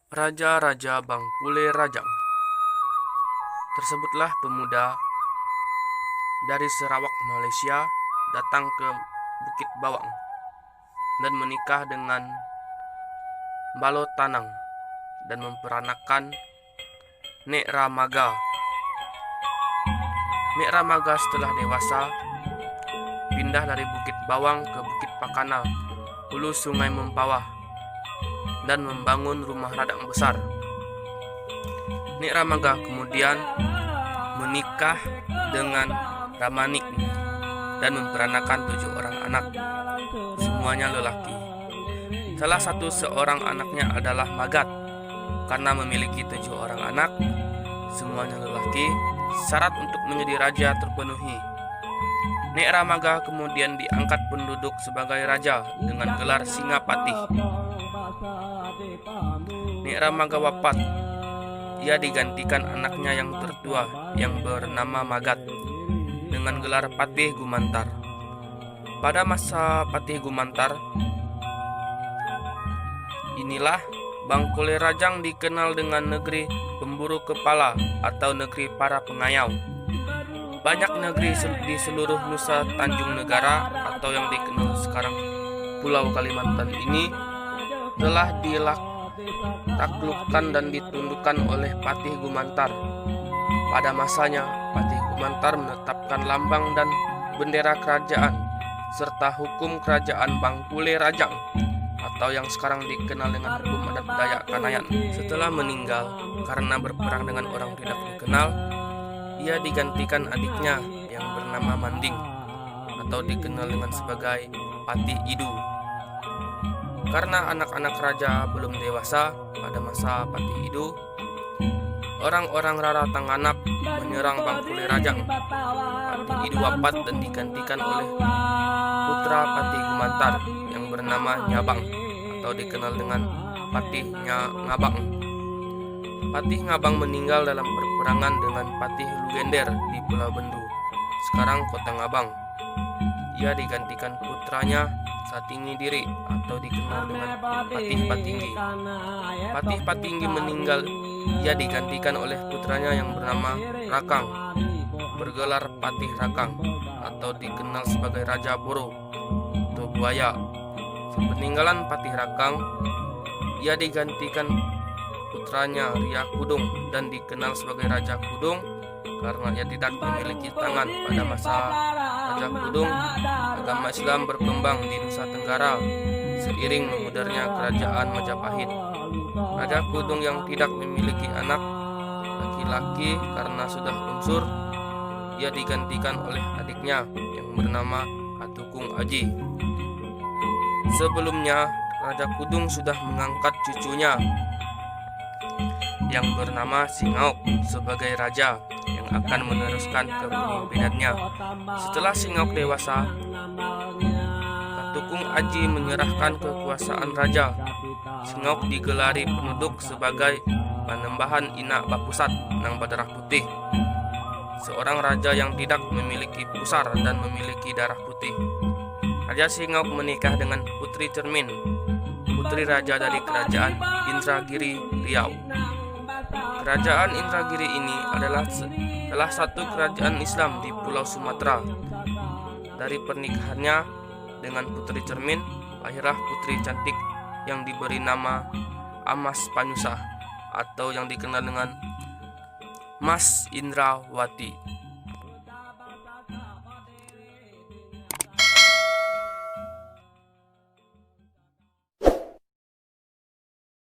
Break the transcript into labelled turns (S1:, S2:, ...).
S1: Raja-raja Bangkule Rajang. Tersebutlah pemuda dari Sarawak, Malaysia, datang ke Bukit Bawang dan menikah dengan Balo Tanang dan memperanakan Nek Ramaga. Nek Ramaga setelah dewasa pindah dari Bukit Bawang ke Bukit Pakana, hulu Sungai Mempawah, dan membangun rumah radang besar. Nek Ramaga kemudian menikah dengan Ramanik dan memperanakan 7 orang anak, semuanya lelaki. Salah satu seorang anaknya adalah Magat. Karena memiliki 7 orang anak, semuanya lelaki, syarat untuk menjadi raja terpenuhi. Nek Ramaga kemudian diangkat penduduk sebagai raja dengan gelar Singapati. Nek Ramaga wafat, ia digantikan anaknya yang tertua yang bernama Magat dengan gelar Patih Gumantar. Pada masa Patih Gumantar inilah Bangkule Rajang dikenal dengan negeri pemburu kepala atau negeri para pengayau. Banyak negeri di seluruh Nusa Tanjung Negara atau yang dikenal sekarang Pulau Kalimantan ini telah ditaklukkan dan ditundukkan oleh Patih Gumantar. Pada masanya, Patih Gumantar menetapkan lambang dan bendera kerajaan serta hukum kerajaan Bangkule Rajang atau yang sekarang dikenal dengan hukum adat Dayak Kanayan. Setelah meninggal karena berperang dengan orang tidak dikenal, ia digantikan adiknya yang bernama Manding atau dikenal dengan sebagai Patih Idu. Karena anak-anak raja belum dewasa pada masa Patih Idu, orang-orang Rara Tanganap menyerang Bangkule Rajang. Patih Idu wafat dan digantikan oleh putra Patih Gumantar yang bernama Nyabang atau dikenal dengan Patih Ngabang. Patih Ngabang meninggal dalam perperangan dengan Patih Lugender di Pulau Bendu, sekarang Kota Ngabang. Ia digantikan putranya Satinggi Diri atau dikenal dengan Patih Patinggi. Patih Patinggi meninggal, ia digantikan oleh putranya yang bernama Rakang, bergelar Patih Rakang atau dikenal sebagai Raja Boro atau Buaya. Sepeninggalan Patih Rakang, ia digantikan putranya Ria Kudung dan dikenal sebagai Raja Kudung karena ia tidak memiliki tangan. Pada masa Raja Kudung, agama Islam berkembang di Nusa Tenggara seiring memudarnya kerajaan Majapahit. Raja Kudung yang tidak memiliki anak laki-laki karena sudah unsur, ia digantikan oleh adiknya yang bernama Atukung Aji. Sebelumnya, Raja Kudung sudah mengangkat cucunya yang bernama Singauk sebagai raja yang akan meneruskan kepemimpinannya. Setelah Singauk dewasa, Atukung Aji menyerahkan kekuasaan raja. Singauk digelari penduduk sebagai Panembahan Ina Bapusat Nang Berdarah Putih, seorang raja yang tidak memiliki pusar dan memiliki darah putih. Raja Singauk menikah dengan Putri Cermin, putri raja dari kerajaan Indragiri Riau. Kerajaan Indragiri ini adalah salah satu kerajaan Islam di Pulau Sumatera. Dari pernikahannya dengan Putri Cermin, lahirlah putri cantik yang diberi nama Amas Panyusah atau yang dikenal dengan Mas Indrawati.